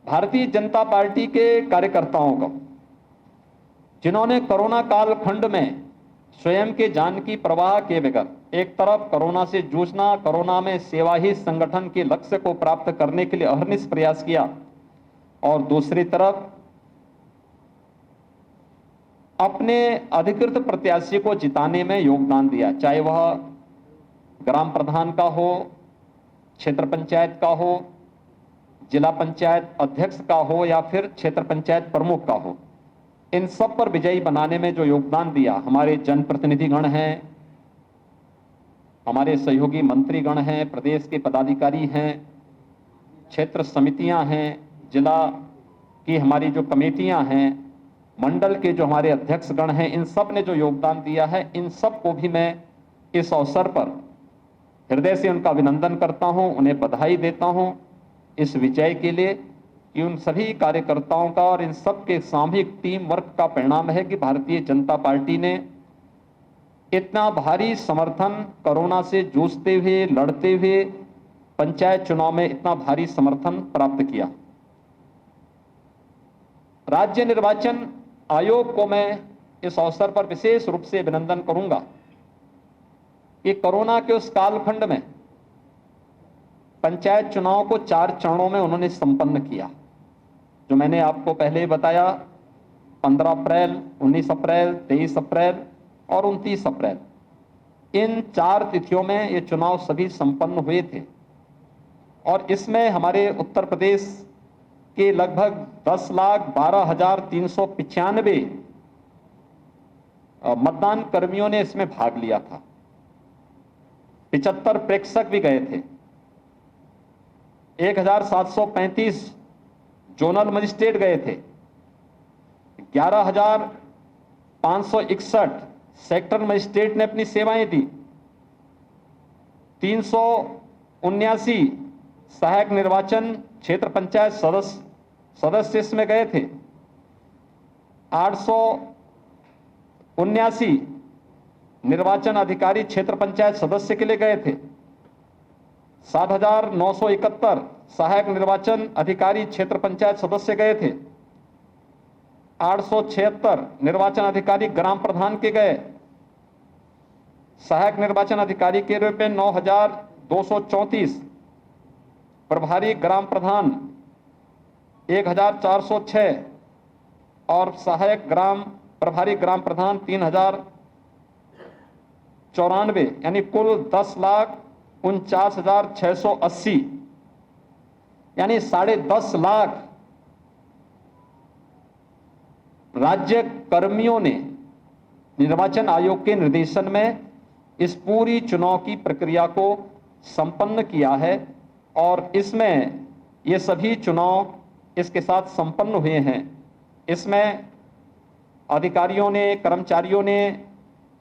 Bharatiya Janata party के कार्यकर्ताओं को, जिन्होंने कोरोना काल खंड में स्वयं के जान की परवाह किए बगैर एक तरफ कोरोना से जूझना, कोरोना में सेवा ही संगठन के लक्ष्य को प्राप्त करने के लिए अहर्निश प्रयास किया, और दूसरी तरफ अपने अधिकृत प्रत्याशी को जिताने में योगदान दिया, चाहे वह ग्राम प्रधान का हो, क्षेत्र पंचायत का हो, जिला पंचायत अध्यक्ष का हो, या फिर क्षेत्र पंचायत प्रमुख का हो। इन सब पर विजयी बनाने में जो योगदान दिया हमारे जनप्रतिनिधिगण हैं, हमारे सहयोगी मंत्रीगण हैं, प्रदेश के पदाधिकारी हैं, क्षेत्र समितियां हैं, जिला की हमारी जो कमेटियां हैं, मंडल के जो हमारे अध्यक्षगण हैं, इन सब ने जो योगदान दिया है, इन सब को भी मैं इस अवसर पर हृदय से उनका अभिनंदन करता हूं, उन्हें बधाई देता हूं इस विजय के लिए, कि उन सभी कार्यकर्ताओं का और इन सब के सामूहिक टीम वर्क का परिणाम है कि भारतीय जनता पार्टी ने इतना भारी समर्थन कोरोना से जूझते हुए, लड़ते हुए पंचायत चुनाव में इतना भारी समर्थन प्राप्त किया। राज्य निर्वाचन आयोग को मैं इस अवसर पर विशेष रूप से अभिनंदन करूंगा कि कोरोना के उस कालखंड में पंचायत चुनाव को 4 चरणों में उन्होंने संपन्न किया, जो मैंने आपको पहले ही बताया। 15 अप्रैल, 19 अप्रैल, 23 अप्रैल और 29 अप्रैल, इन 4 तिथियों में ये चुनाव सभी संपन्न हुए थे। और इसमें हमारे उत्तर प्रदेश के लगभग 10,12,395 मतदान कर्मियों ने इसमें भाग लिया था। 75 प्रेक्षक भी गए थे। 1,735 जोनल मजिस्ट्रेट गए थे। 11,561 सेक्टर मजिस्ट्रेट ने अपनी सेवाएं दी। 379 सहायक निर्वाचन क्षेत्र पंचायत सदस्य इसमें गए थे। 879 निर्वाचन अधिकारी क्षेत्र पंचायत सदस्य के लिए गए थे। 7,971 सहायक निर्वाचन अधिकारी क्षेत्र पंचायत सदस्य गए थे। 876 निर्वाचन अधिकारी ग्राम प्रधान के गए। सहायक निर्वाचन अधिकारी के रूप में 9,234, प्रभारी ग्राम प्रधान 1,406 और सहायक प्रभारी ग्राम प्रधान 3,094, यानी कुल 10,49,680, यानी 10.5 लाख राज्य कर्मियों ने निर्वाचन आयोग के निर्देशन में इस पूरी चुनाव की प्रक्रिया को संपन्न किया है। और इसमें ये सभी चुनाव इसके साथ संपन्न हुए हैं। इसमें अधिकारियों ने, कर्मचारियों ने,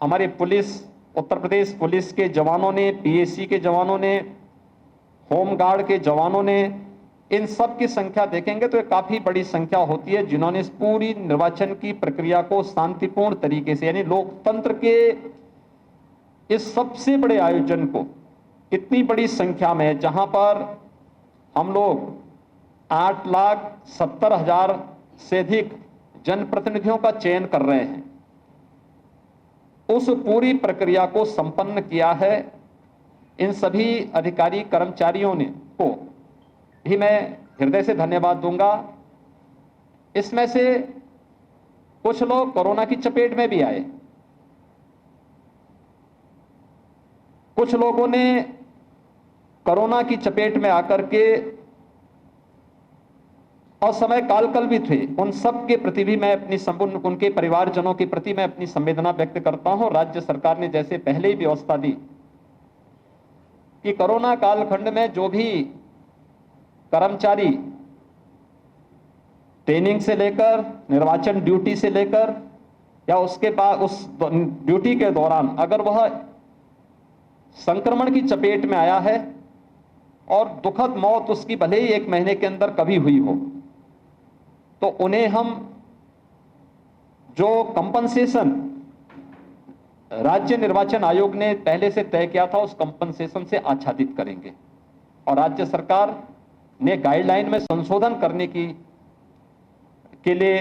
हमारे पुलिस, उत्तर प्रदेश पुलिस के जवानों ने, पीएसी के जवानों ने, होमगार्ड के जवानों ने, इन सब की संख्या देखेंगे तो ये काफी बड़ी संख्या होती है, जिन्होंने इस पूरी निर्वाचन की प्रक्रिया को शांतिपूर्ण तरीके से, यानी लोकतंत्र के इस सबसे बड़े आयोजन को इतनी बड़ी संख्या में, जहां पर हम लोग 8,70,000 से अधिक जनप्रतिनिधियों का चयन कर रहे हैं, उस पूरी प्रक्रिया को संपन्न किया है। इन सभी अधिकारी कर्मचारियों ने को भी मैं हृदय से धन्यवाद दूंगा। इसमें से कुछ लोग कोरोना की चपेट में भी आए, कुछ लोगों ने कोरोना की चपेट में आकर के असमय कालकल भी थे, उन सब के प्रति भी मैं अपनी संपूर्ण, उनके परिवारजनों के प्रति मैं अपनी संवेदना व्यक्त करता हूं। राज्य सरकार ने जैसे पहले ही व्यवस्था दी कि कोरोना कालखंड में जो भी कर्मचारी ट्रेनिंग से लेकर, निर्वाचन ड्यूटी से लेकर, या उसके बाद उस ड्यूटी के दौरान अगर वह संक्रमण की चपेट में आया है और दुखद मौत उसकी भले ही 1 महीने के अंदर कभी हुई हो, तो उन्हें हम जो कंपनसेशन राज्य निर्वाचन आयोग ने पहले से तय किया था, उस कंपनसेशन से आच्छादित करेंगे। और राज्य सरकार ने गाइडलाइन में संशोधन करने के लिए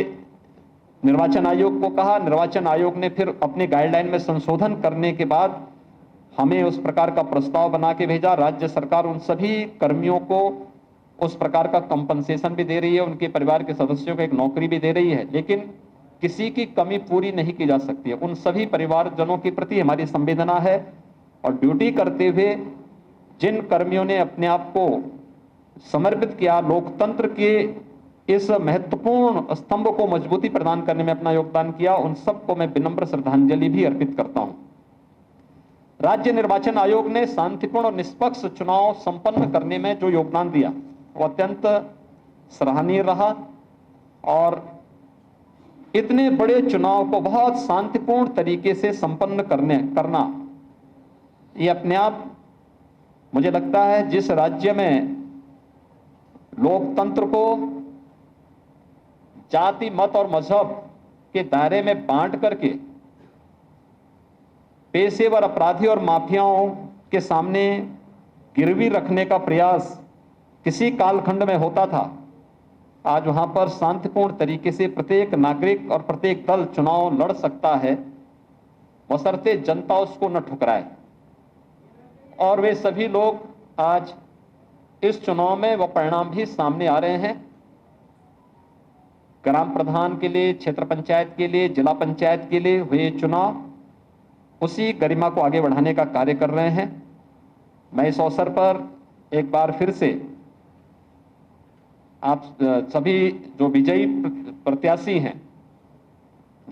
निर्वाचन आयोग को कहा। निर्वाचन आयोग ने फिर अपने गाइडलाइन में संशोधन करने के बाद हमें उस प्रकार का प्रस्ताव बना के भेजा। राज्य सरकार उन सभी कर्मियों को उस प्रकार का कंपनसेशन भी दे रही है, उनके परिवार के सदस्यों को एक नौकरी भी दे रही है, लेकिन किसी की कमी पूरी नहीं की जा सकती है। उन सभी परिवारजनों के प्रति हमारी संवेदना है और ड्यूटी करते हुए जिन कर्मियों ने अपने आप को समर्पित किया, लोकतंत्र के इस महत्वपूर्ण स्तंभ को मजबूती प्रदान करने में अपना योगदान किया, उन सबको मैं विनम्र श्रद्धांजलि भी अर्पित करता हूं। राज्य निर्वाचन आयोग ने शांतिपूर्ण और निष्पक्ष चुनाव संपन्न करने में जो योगदान दिया वो अत्यंत सराहनीय रहा और इतने बड़े चुनाव को बहुत शांतिपूर्ण तरीके से संपन्न करना ये अपने आप मुझे लगता है जिस राज्य में लोकतंत्र को जाति, मत और मजहब के दायरे में बांट करके पेशेवर अपराधी और माफियाओं के सामने गिरवी रखने का प्रयास किसी कालखंड में होता था, आज वहां पर शांतिपूर्ण तरीके से प्रत्येक नागरिक और प्रत्येक दल चुनाव लड़ सकता है, बशर्ते जनता उसको न ठुकराए। और वे सभी लोग आज इस चुनाव में वो परिणाम भी सामने आ रहे हैं। ग्राम प्रधान के लिए, क्षेत्र पंचायत के लिए, जिला पंचायत के लिए हुए चुनाव उसी गरिमा को आगे बढ़ाने का कार्य कर रहे हैं। मैं इस अवसर पर एक बार फिर से आप सभी जो विजयी प्रत्याशी हैं,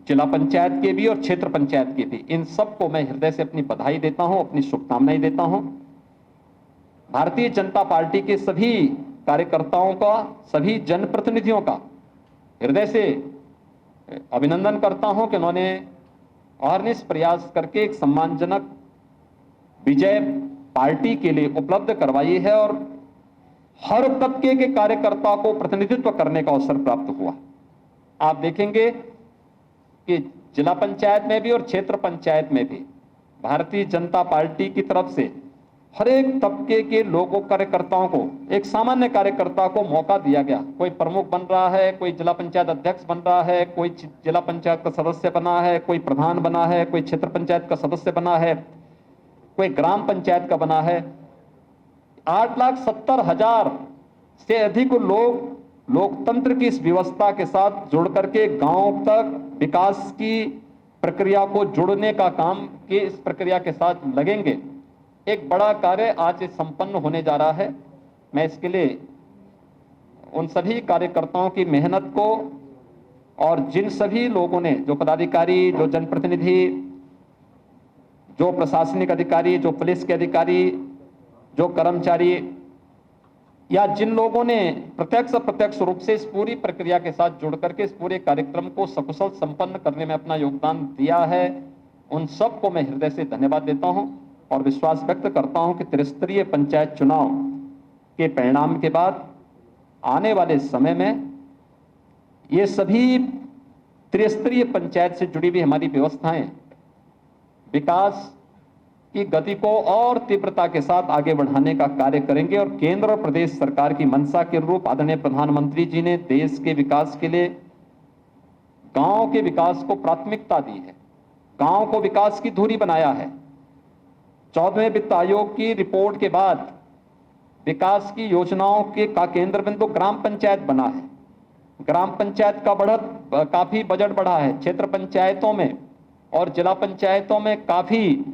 जिला पंचायत के भी और क्षेत्र पंचायत के भी, इन सबको मैं हृदय से अपनी बधाई देता हूं, अपनी शुभकामनाएं देता हूं। भारतीय जनता पार्टी के सभी कार्यकर्ताओं का, सभी जनप्रतिनिधियों का हृदय से अभिनंदन करता हूं कि उन्होंने अहर्निश प्रयास करके एक सम्मानजनक विजय पार्टी के लिए उपलब्ध करवाई है और हर तबके के कार्यकर्ता को प्रतिनिधित्व करने का अवसर प्राप्त हुआ। आप देखेंगे कि जिला पंचायत में भी और क्षेत्र पंचायत में भी भारतीय जनता पार्टी की तरफ से हर एक तबके के लोगों, कार्यकर्ताओं को, एक सामान्य कार्यकर्ता को मौका दिया गया। कोई प्रमुख बन रहा है, कोई जिला पंचायत अध्यक्ष बन रहा है, कोई जिला पंचायत का सदस्य बना है, कोई प्रधान बना है, कोई क्षेत्र पंचायत का सदस्य बना है, कोई ग्राम पंचायत का बना है। 8,70,000 से अधिक लोग लोकतंत्र की इस व्यवस्था के साथ जुड़ करके गांव तक विकास की प्रक्रिया को जोड़ने का काम की इस प्रक्रिया के साथ लगेंगे। एक बड़ा कार्य आज संपन्न होने जा रहा है। मैं इसके लिए उन सभी कार्यकर्ताओं की मेहनत को और जिन सभी लोगों ने, जो पदाधिकारी, जो जनप्रतिनिधि, जो प्रशासनिक अधिकारी, जो पुलिस के अधिकारी, जो कर्मचारी या जिन लोगों ने प्रत्यक्ष अप्रत्यक्ष रूप से इस पूरी प्रक्रिया के साथ जुड़ करके इस पूरे कार्यक्रम को सकुशल संपन्न करने में अपना योगदान दिया है, उन सबको मैं हृदय से धन्यवाद देता हूं और विश्वास व्यक्त करता हूं कि त्रिस्तरीय पंचायत चुनाव के परिणाम के बाद आने वाले समय में ये सभी त्रिस्तरीय पंचायत से जुड़ी हुई हमारी व्यवस्थाएं विकास की गति को और तीव्रता के साथ आगे बढ़ाने का कार्य करेंगे और केंद्र और प्रदेश सरकार की मंशा के अनुरूप आदरणीय प्रधानमंत्री जी ने देश के विकास के लिए गांव के विकास को प्राथमिकता दी है, गांव को विकास की धुरी बनाया है। 14वें वित्त आयोग की रिपोर्ट के बाद विकास की योजनाओं के का केंद्र बिंदु ग्राम पंचायत बना है। ग्राम पंचायत का काफी बजट बढ़ा है। क्षेत्र पंचायतों में और जिला पंचायतों में काफी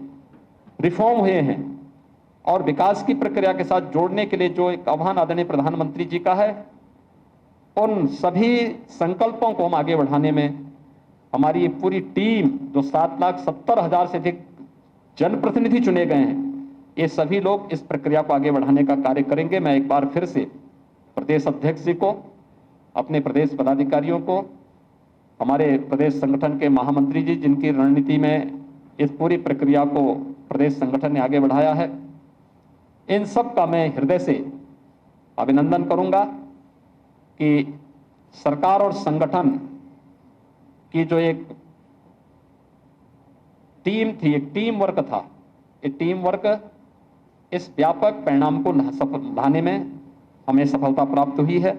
रिफॉर्म हुए हैं और विकास की प्रक्रिया के साथ जोड़ने के लिए जो एक आह्वान आदरणीय प्रधानमंत्री जी का है, उन सभी संकल्पों को हम आगे बढ़ाने में हमारी ये पूरी टीम, जो 7,70,000 से अधिक जनप्रतिनिधि चुने गए हैं, ये सभी लोग इस प्रक्रिया को आगे बढ़ाने का कार्य करेंगे। मैं एक बार फिर से प्रदेश अध्यक्ष जी को, अपने प्रदेश पदाधिकारियों को, हमारे प्रदेश संगठन के महामंत्री जी जिनकी रणनीति में इस पूरी प्रक्रिया को प्रदेश संगठन ने आगे बढ़ाया है, इन सब का मैं हृदय से अभिनंदन करूंगा कि सरकार और संगठन की जो एक टीम थी, एक टीम वर्क था, ये टीम वर्क इस व्यापक परिणाम को लाने में हमें सफलता प्राप्त हुई है।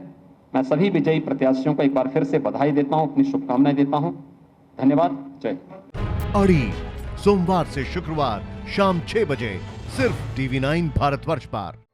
मैं सभी विजयी प्रत्याशियों को एक बार फिर से बधाई देता हूं, अपनी शुभकामनाएं देता हूं। धन्यवाद। जय हिंद। अड़ी सोमवार से शुक्रवार शाम 6 बजे सिर्फ टीवी 9 भारतवर्ष पर।